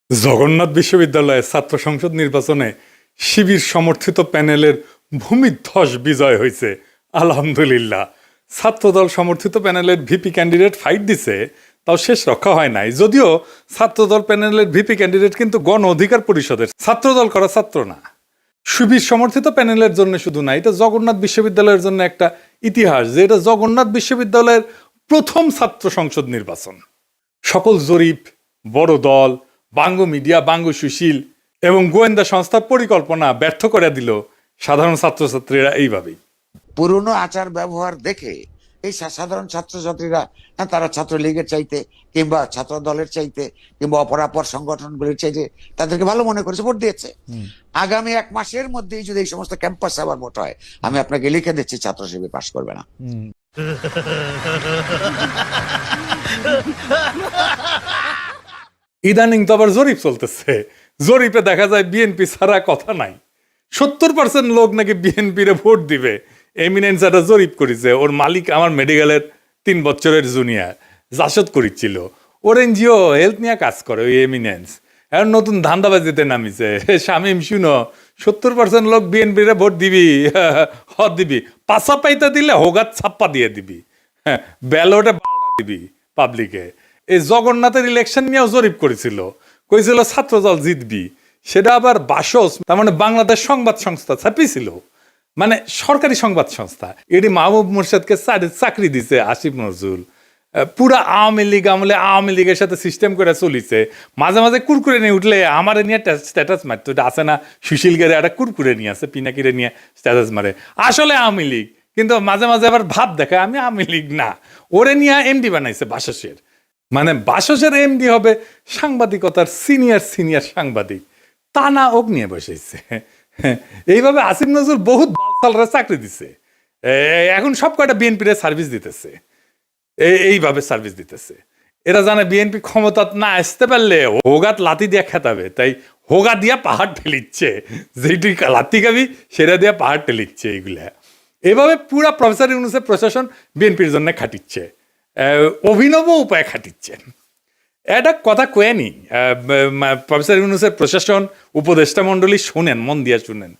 জগন্নাথ বিশ্ববিদ্যালয়ের ছাত্র সংসদ নির্বাচনে শিবির সমর্থিত প্যানেলের ভূমিধ্বস বিজয় হয়েছে। আলহামদুলিল্লাহ। ছাত্রদল সমর্থিত প্যানেলের ভিপি ক্যান্ডিডেট ফাইট দিছে, তাও শেষ রক্ষা হয় নাই। যদিও ছাত্রদল প্যানেলের ভিপি ক্যান্ডিডেট কিন্তু গণ অধিকার পরিষদের, ছাত্রদল করা ছাত্র না। শিবির সমর্থিত প্যানেলের জন্য শুধু না, এটা জগন্নাথ বিশ্ববিদ্যালয়ের জন্য একটা ইতিহাস যে এটা জগন্নাথ বিশ্ববিদ্যালয়ের প্রথম ছাত্র সংসদ নির্বাচন। সকল জরিপ, বড় দল, বাঙ্গ মিডিয়া, বাঙ্গ সুশীল এবং গোয়েন্দা সংস্থার পরিকল্পনা ব্যর্থ করে দিল সাধারণ ছাত্রছাত্রীরা এইভাবেই। পুরনো আচার ব্যবহার দেখে এই সাধারণ ছাত্রছাত্রীরা তারা ছাত্রলীগের চাইতে কিংবা ছাত্র দলের চাইতে কিংবা অপরাপর সংগঠনগুলির চাইতে তাদেরকে ভালো মনে করেছে, ভোট দিয়েছে। আগামী 1 মাসের মধ্যেই যদি এই সমস্ত ক্যাম্পাসে আবার ভোট হয়, আমি আপনাকে লিখে দিচ্ছি ছাত্র শিবির পাশ করবে না। ইদানিং তো আবার জরিপ চলতেছে। জরিপে দেখা যায় বিএনপি ছাড়া কথা নাই। 70% লোক নাকি বিএনপিরে ভোট দিবে। এমিনেন্স একটা জরিপ করেছে, ওর মালিক আমার মেডিকেলের 3 বছরের জুনিয়র জাসদ করেছিল। ওর এনজিও হেলথ নিয়ে কাজ করে ওই এমিনেন্স। এখন নতুন ধান্দাবাজিতে নামিছে। শামিম শুনো, 70% লোক বিএনপিরে ভোট দিবি, হদ দিবি, পাশা পাইতে দিলে হোগাত ছাপ্পা দিয়ে দিবি, হ্যাঁ ব্যালটে দিবি পাবলিকে। এই জগন্নাথের ইলেকশন নিয়েও জরিপ করেছিল, কইছিল ছাত্রদল জিতবি। সেটা আবার বাসস, তার মানে বাংলাদেশ সংবাদ সংস্থা ছাপিয়েছিল, মানে সরকারি সংবাদ সংস্থা। এটি মাহবুব মুর্শেদকে চাকরি দিছে আসিফ নজরুল। পুরা আওয়ামী লীগ আমলে আওয়ামী লীগের সাথে সিস্টেম করে চলিছে। মাঝে মাঝে কুরকুরে নিয়ে উঠলে আমার নিয়ে স্ট্যাটাস মারতো। এটা আছে না, সুশীল গেরে একটা কুরকুরে নিয়ে আছে, পিনাকিরে নিয়ে স্ট্যাটাস মারে, আসলে আওয়ামী লীগ। কিন্তু মাঝে মাঝে আবার ভাব দেখায় আমি আওয়ামী লীগ না। ওরে নিয়ে এমডি বানাইছে বাসসের। মানে বাসসের এমডি হবে সাংবাদিকতার সিনিয়র সাংবাদিক, তা না ওক নিয়ে বসেছে। এইভাবে আসিফ নজরুল বহুত বালসালরা চাকরি দিছে। এখন সব কয়টা বিএনপির সার্ভিস দিতেছে, এইভাবে সার্ভিস দিতেছে। এরা জানে বিএনপি ক্ষমতা না আসতে পারলে হোগাত লাতি দিয়ে খেতাবে, তাই হোগা দিয়া পাহাড় ঠেলিচ্ছে। যেটি লাতি খাবি সেটা দিয়ে পাহাড় ঠেলিচ্ছে। এইগুলা এভাবে পুরা প্রফেসর ইউনূসের প্রশাসন বিএনপির জন্য খাটিচ্ছে, অভিনব উপায়ে খাটিচ্ছেন। এটা কথা কয়েনি প্রফেসর ইউনূসের প্রশাসন, উপদেষ্টা মণ্ডলী শুনেন, মন দিয়ে শুনেন।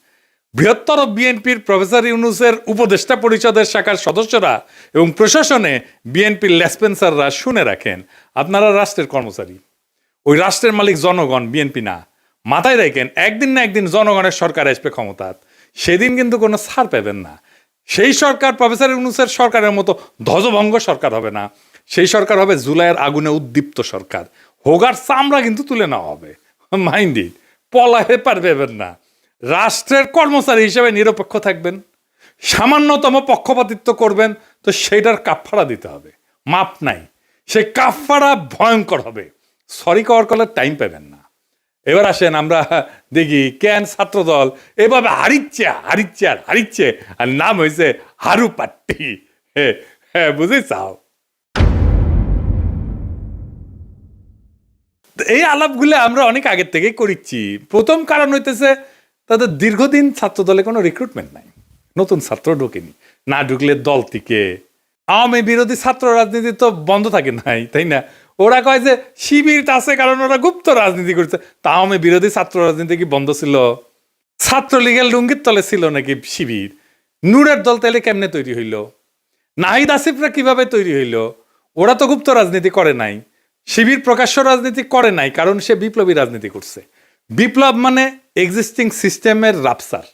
বৃহত্তর বিএনপির প্রফেসর ইউনূসের উপদেষ্টা পরিষদের শাখার সদস্যরা এবং প্রশাসনে বিএনপির লেসপেন্সাররা শুনে রাখেন, আপনারা রাষ্ট্রের কর্মচারী, ওই রাষ্ট্রের মালিক জনগণ, বিএনপি না। মাথায় রাখেন, একদিন না একদিন জনগণের সরকার আসবে ক্ষমতাত, সেদিন কিন্তু কোনো ছাড় পাবেন না। সেই সরকার প্রফেসর ইউনূসের সরকারের মতো ধ্বজভঙ্গ সরকার হবে না, সেই সরকার হবে জুলাইয়ের আগুনে উদ্দীপ্ত সরকার। হোগার চামড়া কিন্তু তুলে নেওয়া হবে, মাইন্ডি পলাহে পারবেন না। রাষ্ট্রের কর্মচারী হিসেবে নিরপেক্ষ থাকবেন, সামান্যতম পক্ষপাতিত্ব করবেন তো সেইটার কাফফারা দিতে হবে, মাপ নাই। সেই কাফফারা ভয়ঙ্কর হবে, সরি কওয়ার কলের টাইম পাবেন না। এবার আসেন আমরা দেখি কেন ছাত্রদল এভাবে হারিচ্ছে, আর নাম হয়েছে হারু পাট্টি। হ্যাঁ বুঝে চাও। এই আলাপগুলো আমরা অনেক আগের থেকেই করিচ্ছি। প্রথম কারণ হইতেছে তাদের দীর্ঘদিন ছাত্রদলে কোনো রিক্রুটমেন্ট নাই, নতুন ছাত্র ঢোকেনি। না ঢুকলে দল থেকে আওয়ামী বিরোধী ছাত্র রাজনীতি তো বন্ধ থাকে নাই, তাই না? ওরা কয় যে শিবির আছে কারণ ওরা গুপ্ত রাজনীতি করছে। তা আওয়ামী বিরোধী ছাত্র রাজনীতি কি বন্ধ ছিল? ছাত্রলীগের লুঙ্গির তলে ছিল নাকি শিবির? নূরের দল তাইলে কেমনে তৈরি হইল? নাহিদ আসিফরা কিভাবে তৈরি হইল? ওরা তো গুপ্ত রাজনীতি করে নাই। শিবির প্রকাশ্য রাজনীতি করে নাই, কারণ সে বিপ্লবী রাজনীতি করছে। বিপ্লব মানে এক্সিস্টিং সিস্টেমের রাপসার,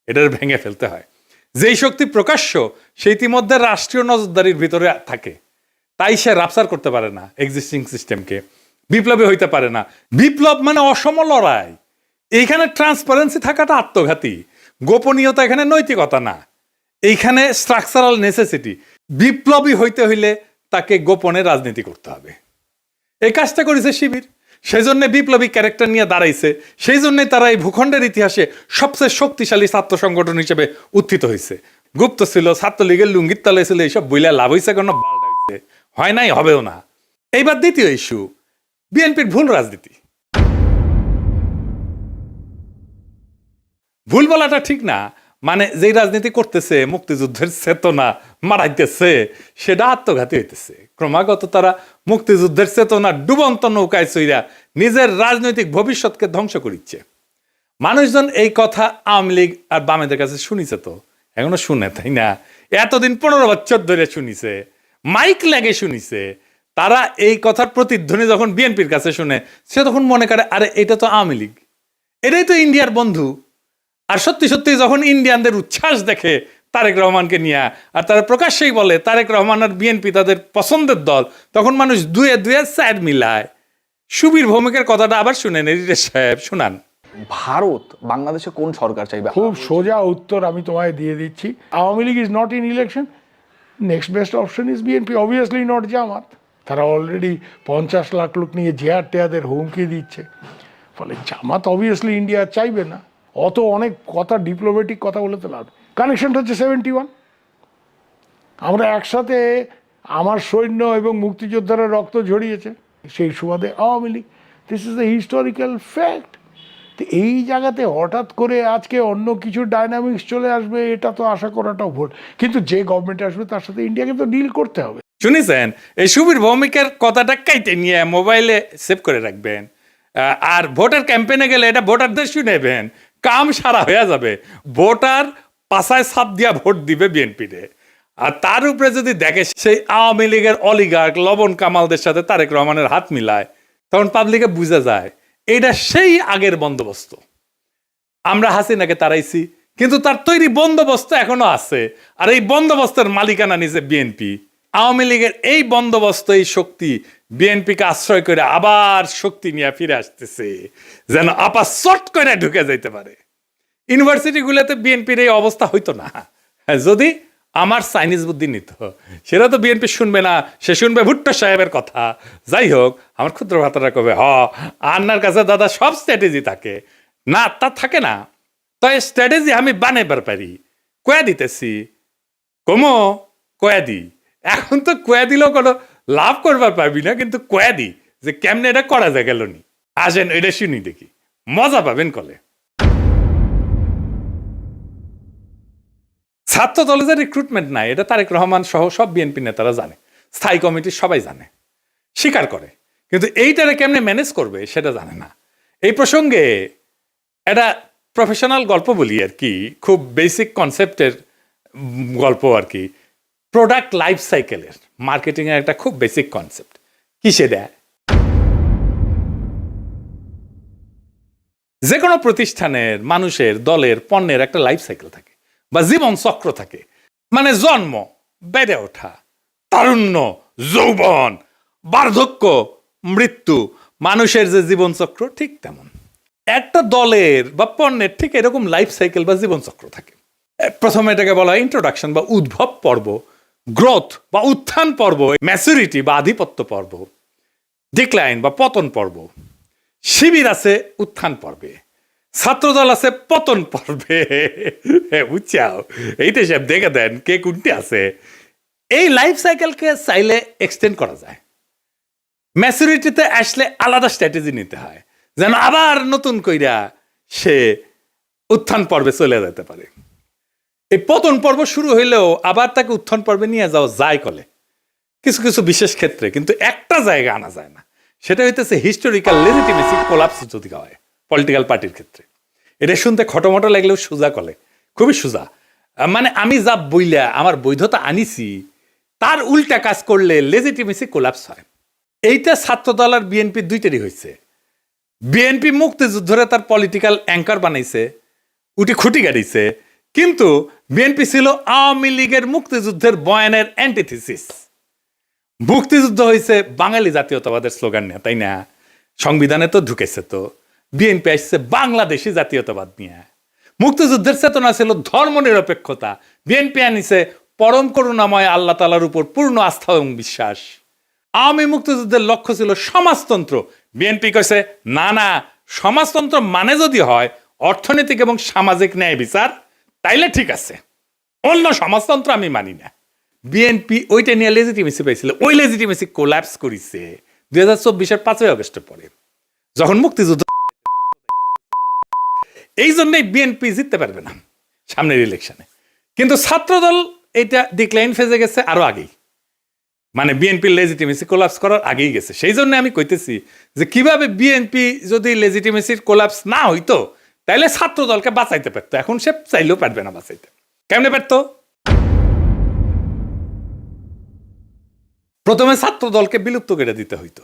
এটার ভেঙে ফেলতে হয়। যেই শক্তি প্রকাশ্য সে ইতিমধ্যে রাষ্ট্রীয় নজরদারির ভিতরে থাকে, তাই সে রাপসার করতে পারে না এক্সিস্টিং সিস্টেমকে, বিপ্লবী হইতে পারে না। বিপ্লব মানে অসম লড়াই। এইখানে ট্রান্সপারেন্সি থাকাটা আত্মঘাতী, গোপনীয়তা এখানে নৈতিকতা না, এইখানে স্ট্রাকচারাল নেসেসিটি। বিপ্লবী হইতে হইলে তাকে গোপনে রাজনীতি করতে হবে। এই কাজটা করেছে শিবির, সেই জন্য বিপ্লবী ক্যারেক্টার নিয়ে দাঁড়াইছে। সেই জন্যই তারা এই ভূখণ্ডের ইতিহাসে সবচেয়ে শক্তিশালী ছাত্র সংগঠন হিসেবে উত্থিত হয়েছে। গুপ্ত ছিল, ছাত্রলীগের লুঙ্গির তলে ছিল, এইসব বইলা লাভ হয়েছে কেন? হয় নাই, হবেও না। এইবার দ্বিতীয় ইস্যু, বিএনপির ভুল রাজনীতি। ভুল বলাটা ঠিক না, মানে যেই রাজনীতি করতেছে মুক্তিযুদ্ধের চেতনা মারাইতেছে সেটা আত্মঘাতী হইতেছে। ক্রমাগত তারা মুক্তিযুদ্ধের চেতনা ডুবন্ত নৌকায় চইরা নিজের রাজনৈতিক ভবিষ্যৎকে ধ্বংস করিচ্ছে। মানুষজন এই কথা আওয়ামী লীগ আর বামেদের কাছে শুনিছে, তো এখনো শুনে, তাই না? এতদিন 15 বছর ধরে শুনিছে, মাইক লাগে শুনিছে। তারা এই কথার প্রতিধ্বনি যখন বিএনপির কাছে শুনে, সে তখন মনে করে আরে এটা তো আওয়ামী লীগ, এটাই তো ইন্ডিয়ার বন্ধু। আর সত্যি সত্যি যখন ইন্ডিয়ানদের উচ্ছ্বাস দেখে তারেক রহমানকে নিয়ে, আর তারা প্রকাশ্যেই বলে তারেক রহমান আর বিএনপি তাদের পছন্দের দল, তখন মানুষ দুয়ে দুয়ে স্যার মিলায়। সুবীর ভৌমিকের কথাটা আবার শুনেন, এডিটর সাহেব শুনান। ভারত বাংলাদেশে কোন সরকার চাইবে? খুব সোজা উত্তর আমি তোমায় দিয়ে দিচ্ছি। Awami League is not in election, next best option is BNP, obviously not Jamaat. তারা অলরেডি 50 লাখ লোক নিয়ে জেয়ার টেয়াদের হুমকি দিচ্ছে, ফলে জামাত অবভিয়াসলি ইন্ডিয়া চাইবে না। অত অনেক কথা, ডিপ্লোম্যাটিক কথা বলে তো লাভ। কানেকশনটা হচ্ছে 71। আমরা একসাথে, আমার সৈন্য এবং মুক্তিযোদ্ধারা রক্ত ঝরিয়েছে, সেই সুবাদে Awami League. This is the historical fact. তো এই জায়গাতে হঠাৎ করে আজকে অন্য কিছু ডাইনামিক্স চলে আসবে, এটা তো আশা করাটাও ভুল। কিন্তু যে গভর্নমেন্ট আসবে তার সাথে ইন্ডিয়াকে তো ডিল করতে হবে। শুনেছেন? এই সুবীর ভৌমিকের কথাটা কাইটে নিয়ে মোবাইলে সেভ করে রাখবেন, আর ভোটার ক্যাম্পেইনে গেলে এটা ভোটারদের শুনেবেন, কাম সারা হয়ে যাবে। ভোটার পাশায় ছাপ দিয়া ভোট দিবে বিএনপিতে। আর তার উপরে যদি দেখে সেই আওয়ামী লীগের অলিগার্ক লবণ কামালদের সাথে তারেক রহমানের হাত মিলায়, তখন পাবলিকে বুঝে যায় এটা সেই আগের বন্দোবস্ত। আমরা হাসিনাকে তাড়াইছি, কিন্তু তার তৈরি বন্দোবস্ত এখনো আছে, আর এই বন্দোবস্তের মালিকানা নিছে বিএনপি। আওয়ামী লীগের এই বন্দোবস্ত, এই শক্তি বিএনপিকে আশ্রয় করে আবার শক্তি নিয়ে ফিরে আসতেছে, যেন আপা চট করে ঢুকে যাইতে পারে। ইউনিভার্সিটিগুলোতে বিএনপির এই অবস্থা হইতো না যদি আমার চাইনিজ বুদ্ধি নিত। সেটা তো বিএনপি শুনবে না, সে শুনবে ভুট্টো সাহেবের কথা। যাই হোক, আমার ক্ষুদ্র ভাতারা কবে আন্নার কাছে দাদা সব স্ট্র্যাটেজি থাকে না, তা থাকে না। তাই স্ট্র্যাটেজি আমি বানাইবার পারি, কয়া দিতেছি, কমো কয়া দি। এখন তো কয়া দিলেও কোনো লাভ করবার পারবি না, কিন্তু কয়া দি যে কেমনে এটা করা যায় গেল নি। আসেন এটা শুনি দেখি, মজা পাবেন কলে। ছাত্র দলে যে রিক্রুটমেন্ট নাই, এটা তারেক রহমান সহ সব বিএনপি নেতারা জানে, স্থায়ী কমিটির সবাই জানে, স্বীকার করে, কিন্তু এইটারে কেমনে ম্যানেজ করবে সেটা জানে না। এই প্রসঙ্গে একটা প্রফেশনাল গল্প বলি আর কি, খুব বেসিক কনসেপ্টের গল্প আর কি। প্রোডাক্ট লাইফ সাইকেলের মার্কেটিং এর একটা খুব বেসিক কনসেপ্ট। কিসে দেয়? যে কোনো প্রতিষ্ঠানের, মানুষের, দলের, পণ্যের একটা লাইফ সাইকেল থাকে বা জীবন চক্র থাকে। মানে জন্ম, বেড়ে ওঠা, তারুণ্য, যৌবন, বার্ধক্য, মৃত্যু, মানুষের যে জীবন চক্র ঠিক তেমন একটা দলের বা পণ্যের ঠিক এরকম লাইফ সাইকেল বা জীবন চক্র থাকে। প্রথমে এটাকে বলা হয় ইন্ট্রোডাকশন বা উদ্ভব পর্ব, গ্রোথ বা উত্থান পর্ব, ম্যাচুরিটি বা আধিপত্য পর্ব, ডিক্লাইন বা পতন পর্ব। শিবির আছে উত্থান পর্বে, ছাত্রদল আছে পতন পর্বে। বুঝছাও? এইটা সব দেখে দেন কে কোনটি আছে। এই লাইফ সাইকেলকে চাইলে এক্সটেন্ড করা যায়। ম্যাচুরিটিতে আসলে আলাদা স্ট্র্যাটেজি নিতে হয়, যেন আবার নতুন কইরা সে উত্থান পর্বে চলে যেতে পারে। এই পতন পর্ব শুরু হইলেও আবার তাকে উত্থান পর্বে নিয়ে যাওয়া যায় কলে কিছু কিছু বিশেষ ক্ষেত্রে, কিন্তু একটা জায়গা আনা যায় না। সেটা হইতেছে হিস্টোরিক্যাল লেজিটিমেসি কোলাপস যদি হয় পলিটিক্যাল পার্টির ক্ষেত্রে। এটা শুনতে খটোমটো লাগলেও সোজা কলে, খুবই সোজা। মানে আমি যা বইলা আমার বৈধতা আনিছি তার উল্টা কাজ করলে লেজিটিমেসি কোলাপস হয়। এইটা ছাত্রদল আর বিএনপি দুইটারই হয়েছে। বিএনপি মুক্তিযুদ্ধরে তার পলিটিক্যাল অ্যাঙ্কার বানাইছে, উঠি খুঁটি গাড়িছে, কিন্তু বিএনপি ছিল আওয়ামী লীগের মুক্তিযুদ্ধের বয়ানের অ্যান্টিথিসিস। মুক্তিযুদ্ধ হয়েছে বাঙালি জাতীয়তাবাদের স্লোগান নিয়ে, তাই না? সংবিধানে তো ঢুকেছে। তো বিএনপি আসছে বাংলাদেশি জাতীয়তাবাদ নিয়ে। মুক্তিযুদ্ধের চেতনা ছিল ধর্ম নিরপেক্ষতা, বিএনপি আনিছে পরম করুণাময় আল্লাহ তাআলার উপর পূর্ণ আস্থা এবং বিশ্বাস। আওয়ামী মুক্তিযুদ্ধের লক্ষ্য ছিল সমাজতন্ত্র, বিএনপি কইছে না না, সমাজতন্ত্র মানে যদি হয় অর্থনৈতিক এবং সামাজিক ন্যায় বিচার, তাইলে ঠিক আছে, অন্য সমাজতন্ত্র আমি মানি না। বিএনপি ওইটা নিয়ে লেজিটিমেসি পাইছিল, ওই লেজিটিমেসি কোল্যাপস করেছে 2024-এর 5ই আগস্টের পরে, যখন মুক্তিযুদ্ধ। এই জন্যই বিএনপি জিততে পারবে না। সামনের ইলেকশনে। কিন্তু ছাত্রদল এটা ডিক্লাইন ফেজে গেছে আরো আগেই, মানে বিএনপির লেজিটিমেসি কোলাপস করার আগেই গেছে। সেই জন্য আমি কইতেছি যে কিভাবে বিএনপি যদি লেজিটিমেসির কোলাপস না হইতো তাইলে ছাত্র দলকে বাঁচাইতে পারতো, এখন সে চাইলেও পারবে না বাঁচাইতে। কেমনে পারতো? প্রথমে ছাত্র দলকে বিলুপ্ত করে দিতে হইতো,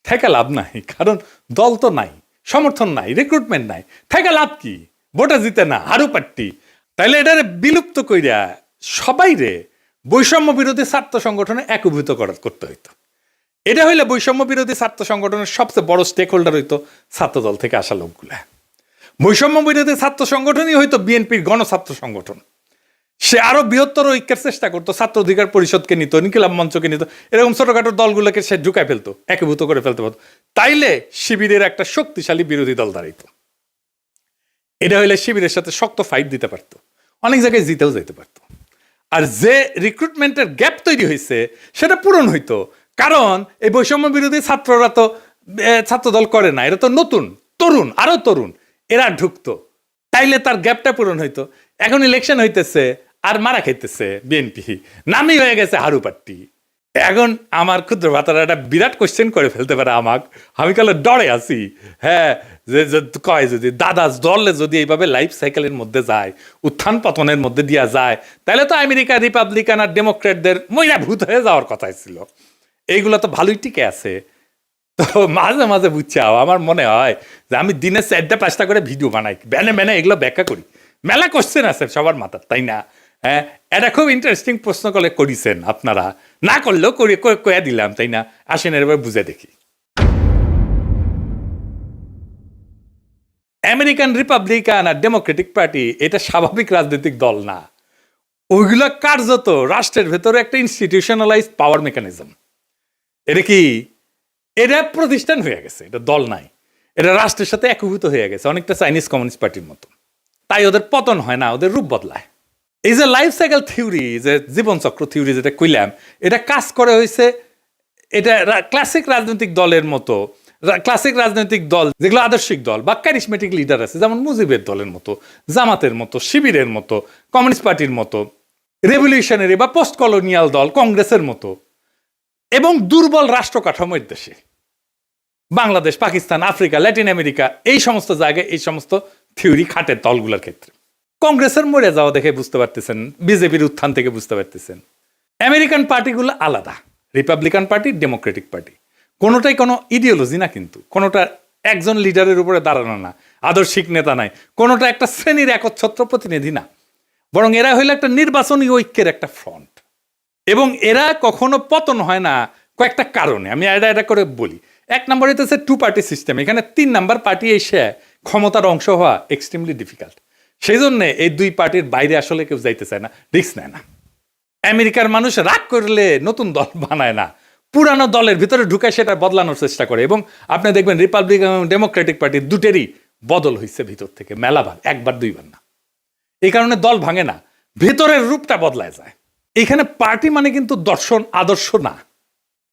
থেকে লাভ নাই, কারণ দল তো নাই, সমর্থন নাই, রিক্রুটমেন্ট নাই, থেকে লাভ কি? ভোটে জিতে না, হারু পাট্টি। তাইলে এটারে বিলুপ্ত কইরা সবাই রে বৈষম্য বিরোধী ছাত্র সংগঠনে একীভূত করতে হইতো। এটা হইলে বৈষম্য বিরোধী ছাত্র সংগঠনের সবচেয়ে বড় স্টেক হোল্ডার হইতো ছাত্রদল থেকে আসা লোকগুলা। বৈষম্য বিরোধী ছাত্র সংগঠনই হইতো বিএনপির গণছাত্র সংগঠন। সে আরো বৃহত্তর ঐক্যের চেষ্টা করতো, ছাত্র অধিকার পরিষদকে নিত, ইনকিলাব মঞ্চকে নিত, এরকম ছোটখাটো দলগুলোকে সে ঢুকায় ফেলতো, একীভূত করে ফেলতে পারতো। তাইলে শিবিরের একটা শক্তিশালী বিরোধী দল দাঁড়াইতো। এটা হইলে শিবিরের সাথে শক্ত ফাইট দিতে পারতো, অনেক জায়গায় জিতেও যেতে পারতো। আর যে রিক্রুটমেন্টের গ্যাপ তৈরি হয়েছে সেটা পূরণ হইতো, কারণ এই বৈষম্য বিরোধী ছাত্ররা তো ছাত্রদল করে না, এরা তো নতুন তরুণ, আরো তরুণ, এরা ঢুকতো, তাইলে তার গ্যাপটা পূরণ হইতো। এখন ইলেকশন হইতেছে আর মারা খাইতেছে বিএনপি, নামই হয়ে গেছে হারু পাট্টি। এখন আমার ক্ষুদ্র ভাতারা একটা বিরাট কোশ্চেন করে ফেলতে পারে আমাকে, আমি কালে ডরে আছি। হ্যাঁ, যে কয় যদি দাদা দলে যদি এইভাবে লাইফ সাইকেলের মধ্যে যায়, উত্থান পতনের মধ্যে দিয়া যায়, তাহলে তো আমেরিকা রিপাবলিকান আর ডেমোক্রেটদের মইরা ভূত হয়ে যাওয়ার কথাই ছিল। এইগুলো তো ভালোই টিকে আছে। তো মাঝে মাঝে বুঝছাও আমার মনে হয় যে আমি দিনে 4-5টা করে ভিডিও বানাই, ব্যানে এগুলো ব্যাখ্যা করি। মেলা কোশ্চেন আছে সবার মাথার, তাই না? হ্যাঁ, এটা খুব ইন্টারেস্টিং প্রশ্ন করে করেছেন আপনারা, না করলেও কয়ে দিলাম, তাই না? আসেন এবার বুঝে দেখি। আমেরিকান রিপাবলিকান আর ডেমোক্রেটিক পার্টি এটা স্বাভাবিক রাজনৈতিক দল না, ওইগুলো কার্যত রাষ্ট্রের ভেতরে একটা ইনস্টিটিউশনালাইজড পাওয়ার মেকানিজম। এটা কি? এটা প্রতিষ্ঠান হয়ে গেছে, এটা দল নাই, এটা রাষ্ট্রের সাথে একীভূত হয়ে গেছে, অনেকটা চাইনিজ কমিউনিস্ট পার্টির মতো। তাই ওদের পতন হয় না, ওদের রূপ বদলায়। এই যে লাইফ সাইকেল থিওরি, যে জীবনচক্র থিওরি যেটা কইলাম, এটা কাজ করে হয়েছে, এটা ক্লাসিক রাজনৈতিক দলের মতো, ক্লাসিক রাজনৈতিক দল যেগুলো আদর্শিক দল বা ক্যারিসমেটিক লিডার আছে, যেমন মুজিবের দলের মতো, জামাতের মতো, শিবিরের মতো, কমিউনিস্ট পার্টির মতো, রেভলিউশনারি বা পোস্ট কলোনিয়াল দল কংগ্রেসের মতো, এবং দুর্বল রাষ্ট্র কাঠামোর দেশে Bangladesh, Pakistan, Africa, Latin America, এই সমস্ত জায়গায় এই সমস্ত থিওরি খাটে দলগুলোর ক্ষেত্রে। কংগ্রেসের মরে যাওয়া দেখে বুঝতে পারতেছেন, বিজেপির উত্থান থেকে বুঝতে পারতেছেন। আমেরিকান পার্টিগুলো আলাদা, রিপাবলিকান পার্টি, ডেমোক্রেটিক পার্টি, কোনোটাই কোনো ইডিওলজি না, কিন্তু কোনোটা একজন লিডারের উপরে দাঁড়ানো না, আদর্শিক নেতা নাই, কোনোটা একটা শ্রেণীর একচ্ছত্র প্রতিনিধি না, বরং এরা হইলো একটা নির্বাচনী ঐক্যের একটা ফ্রন্ট। এবং এরা কখনো পতন হয় না কয়েকটা কারণে, আমি এটা করে বলি। এক নম্বর হইতেছে 2 পার্টি সিস্টেম, এখানে 3 নাম্বার পার্টি এসে ক্ষমতার অংশ হওয়া এক্সট্রিমলি ডিফিকাল্ট। সেই জন্য এই 2 পার্টির বাইরে আসলে কেউ যাইতে চায় না, রিস্ক নেয় না। আমেরিকার মানুষ রাগ করলে নতুন দল বানায় না, পুরানো দলের ভিতরে ঢুকে সেটা বদলানোর চেষ্টা করে। এবং আপনি দেখবেন রিপাবলিকান এবং ডেমোক্রেটিক পার্টি দুটেরই বদল হয়েছে ভিতর থেকে মেলাবার, 1-2বার না। এই কারণে দল ভাঙে না, ভেতরের রূপটা বদলায় যায়। এখানে পার্টি মানে কিন্তু দর্শন আদর্শ না,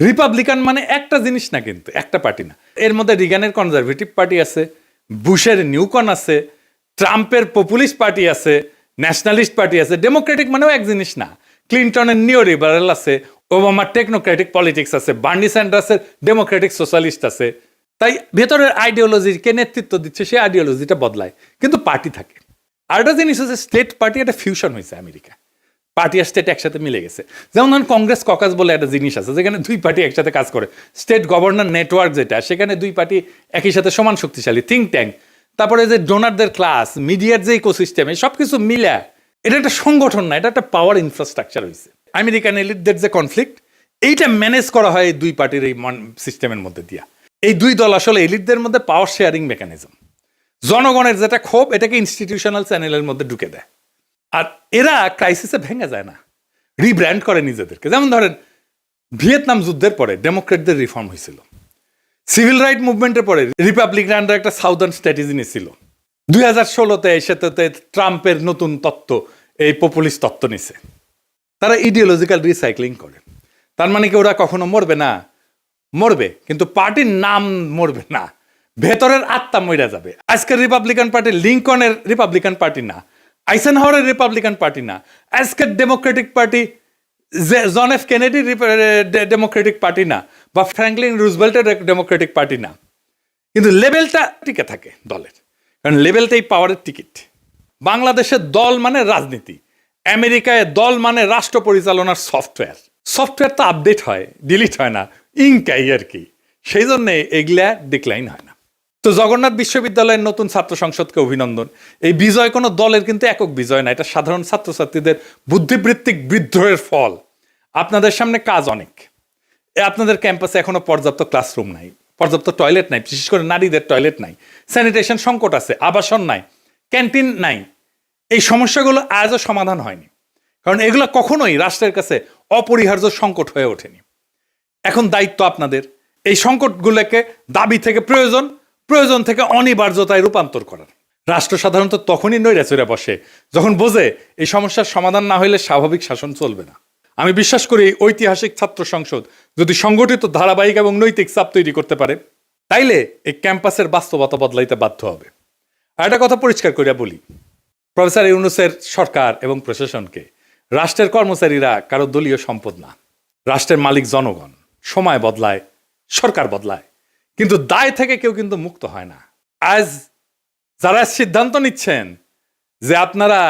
রিপাবলিকান মানে একটা জিনিস না, কিন্তু একটা পার্টি না। এর মধ্যে রিগানের কনজারভেটিভ পার্টি আছে, বুশের নিউকন আছে, ট্রাম্পের পপুলিস্ট পার্টি আছে, ন্যাশনালিস্ট পার্টি আছে। ডেমোক্রেটিক মানেও এক জিনিস না, ক্লিন্টনের নিও লিবারেল আছে, ওবামার টেকনোক্রেটিক পলিটিক্স আছে, বার্নি স্যান্ডার্সের ডেমোক্রেটিক সোশ্যালিস্ট আছে। তাই ভেতরের আইডিওলজিকে নেতৃত্ব দিচ্ছে, সেই আইডিওলজিটা বদলায়, কিন্তু পার্টি থাকে। আর একটা জিনিস হচ্ছে স্টেট পার্টি, একটা ফিউশন হয়েছে আমেরিকা, পার্টি আর স্টেট একসাথে মিলে গেছে। যেমন ধরুন কংগ্রেস ককাস বলে একটা জিনিস আছে, যেখানে 2 পার্টি একসাথে কাজ করে। স্টেট গভর্নর নেটওয়ার্ক যেটা, সেখানে 2 পার্টি একই সাথে সমান শক্তিশালী, থিঙ্ক ট্যাঙ্ক, তারপরে যে ডোনারদের ক্লাস, মিডিয়ার যে ইকোসিস্টেম, এই সব কিছু মিলে এটা একটা সংগঠন না, এটা একটা পাওয়ার ইনফ্রাস্ট্রাকচার হয়েছে। আমেরিকান এলিটদের যে কনফ্লিক্ট, এইটা ম্যানেজ করা হয় এই 2 পার্টির এই সিস্টেমের মধ্যে দিয়া। এই 2 দল আসলে এলিটদের মধ্যে পাওয়ার শেয়ারিং মেকানিজম, জনগণের যেটা ক্ষোভ এটাকে ইনস্টিটিউশনাল চ্যানেলের মধ্যে ঢুকে দেয়। আর এরা ক্রাইসিসে ভেঙে যায় না, রিব্র্যান্ড করে নিজেদেরকে। যেমন ধরেন ভিয়েতনাম যুদ্ধের পরে ডেমোক্রেটদের রিফর্ম হয়েছিল, সিভিল রাইট মুভমেন্টের পরে রিপাবলিকানরা একটা সাউদার্ন স্ট্র্যাটেজি নিয়েছিল, 2016-তে সেটাতে ট্রাম্পের নতুন তত্ত্ব, এই পপুলিস্ট তত্ত্ব নিছে। তারা ইডিওলজিক্যাল রিসাইক্লিং করে। তার মানে কি ওরা কখনো মরবে না? মরবে, কিন্তু পার্টির নাম মরবে না, ভেতরের আত্মা মরে যাবে। আজকের রিপাবলিকান পার্টি লিঙ্কনের রিপাবলিকান পার্টি না, আইসেনহাওয়ারের রিপাবলিকান পার্টি না, আজকের Democratic Party John F Kennedy Democratic Party না, বা ফ্র্যাঙ্কলিন রুজভেল্টের ডেমোক্রেটিক পার্টি না, কিন্তু লেভেলটা টিকে থাকে দলের, কারণ লেভেলটাই পাওয়ারের টিকিট। বাংলাদেশের দল মানে রাজনীতি, আমেরিকায় দল মানে রাষ্ট্র পরিচালনার সফটওয়্যার। সফটওয়্যার তো আপডেট হয়, ডিলিট হয় না, ইনকাই আর কি, সেই জন্য এগুলা ডিক্লাইন হয় না। তো জগন্নাথ বিশ্ববিদ্যালয়ের নতুন ছাত্র সংসদকে অভিনন্দন। এই বিজয় কোনো দলের কিন্তু একক বিজয় না, এটা সাধারণ ছাত্রছাত্রীদের বুদ্ধিবৃত্তিক বিদ্রোহের ফল। আপনাদের সামনে কাজ অনেক। আপনাদের ক্যাম্পাসে এখনো পর্যাপ্ত ক্লাসরুম নাই, পর্যাপ্ত টয়লেট নাই, বিশেষ করে নারীদের টয়লেট নাই, স্যানিটেশন সংকট আছে, আবাসন নাই, ক্যান্টিন নাই। এই সমস্যাগুলো আজও সমাধান হয়নি, কারণ এগুলো কখনোই রাষ্ট্রের কাছে অপরিহার্য সংকট হয়ে ওঠেনি। এখন দায়িত্ব আপনাদের এই সংকটগুলোকে দাবি থেকে প্রয়োজন, প্রয়োজন থেকে অনিবার্যতায় রূপান্তর করার। রাষ্ট্র সাধারণত তখনই নৈরাচরে বসে যখন বোঝে এই সমস্যার সমাধান না হলে স্বাভাবিক শাসন চলবে না। আমি বিশ্বাস করি ঐতিহাসিক ছাত্র সংসদ যদি সংগঠিত, ধারাবাহিক এবং নৈতিক চাপ তৈরি করতে পারে, তাইলে এই ক্যাম্পাসের বাস্তবতা বদলাইতে বাধ্য হবে। আর একটা কথা পরিষ্কার করিয়া বলি, প্রফেসর ইউনূসের সরকার এবং প্রশাসনকে রাষ্ট্রের কর্মচারীরা কারো দলীয় সম্পদ না। রাষ্ট্রের মালিক জনগণ। সময় বদলায়, সরকার বদলায়, কিন্তু দায় থেকে কেউ কিন্তু মুক্ত হয় না। আজ যারা সিদ্ধান্ত নিচ্ছেন যে আপনারা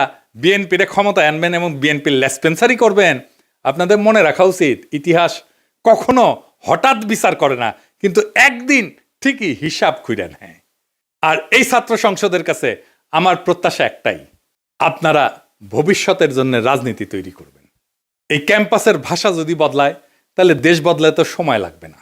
বিএনপির ক্ষমতায় আনবেন এবং বিএনপির লেসপেন্সারি করবেন, আপনাদের মনে রাখা উচিত ইতিহাস কখনো হঠাৎ বিচার করে না, কিন্তু একদিন ঠিকই হিসাব খুঁড়ে নেয়। আর এই ছাত্র সংসদের কাছে আমার প্রত্যাশা একটাই, আপনারা ভবিষ্যতের জন্য রাজনীতি তৈরি করবেন। এই ক্যাম্পাসের ভাষা যদি বদলায়, তাহলে দেশ বদলাতে তো সময় লাগবে না।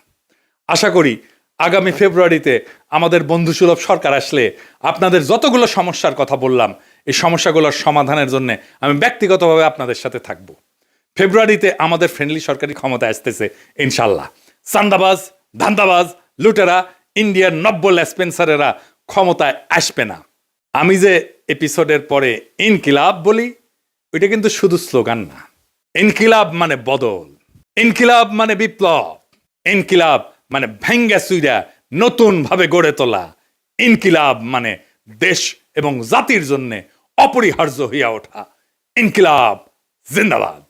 আশা করি আগামী ফেব্রুয়ারিতে আমাদের বন্ধুসুলভ সরকার আসলে আপনাদের যতগুলো সমস্যার কথা বললাম, এই সমস্যাগুলোর সমাধানের জন্য আমি ব্যক্তিগতভাবে আপনাদের সাথে থাকব। ফেব্রুয়ারিতে আমাদের ফ্রেন্ডলি সরকারি ক্ষমতায় আসতেছে ইনশাল্লাহ। চান্দাবাজ, ধান্দাবাজ, লুটেরা, ইন্ডিয়ার নব্য লেসপেন্সারেরা ক্ষমতায় আসবে না। আমি যে এপিসোডের পরে ইনকিলাব বলি, ওইটা কিন্তু শুধু স্লোগান না। ইনকিলাব মানে বদল, ইনকিলাব মানে বিপ্লব, ইনকিলাব মানে ভেঙ্গা চুইরা নতুন ভাবে গড়ে তোলা, ইনকিলাব মানে দেশ এবং জাতির জন্য অপরিহার্য হইয়া ওঠা। ইনকিলাব জিন্দাবাদ।